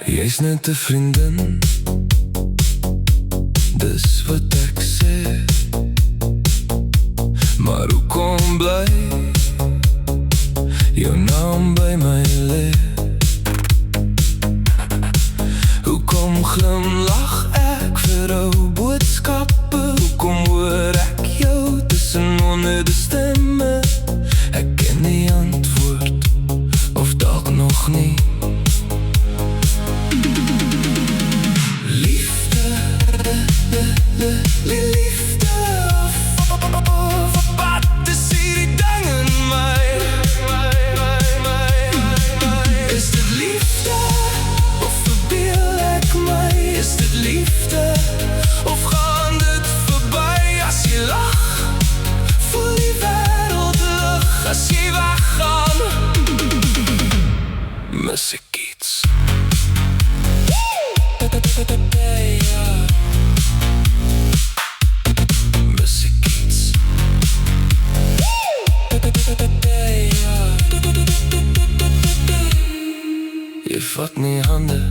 Jy's net 'n vriendin, dis wat ek sê. Maar hoekom bly jou naam by my lê? Hoekom glimlag ek vir ou boodskappe? Hoekom hoor ek jou tussen honderde stemme? Ek ken die antwoord, of dalk nog nie. Liefde, of wat is hierdie ding in my? Is dit liefde, of verbeel ek my? Is dit liefde, of gaan dit verby? As jy lag, voel die wêreld lig. As jy weggaan, mis ek iets. Jy vat nie hande,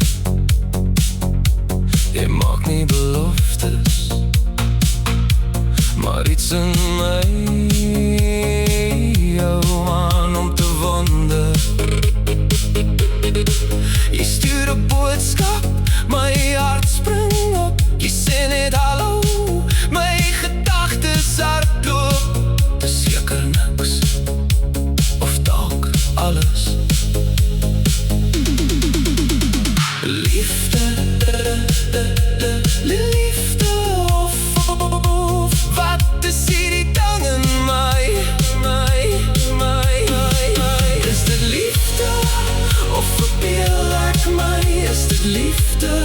jy maak nie beloftes, maar iets in my hou aan om te wonder. Jy stuur 'n boodskap, my hart spring op. Jy sê net hallo, my gedagtes hardloop. Dis seker niks, of dalk alles. Liefde, of wat is hierdie ding in my? Is dit liefde, of verbeel ek my? Is dit liefde,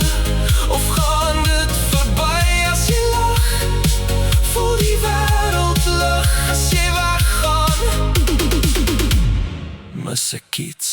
of gaan dit verby? As jy lag, voel die wêreld lig. As jy weggaan, mis ek iets.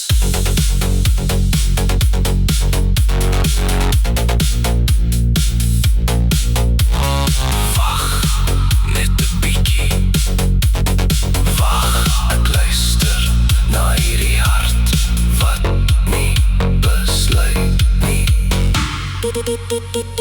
Doet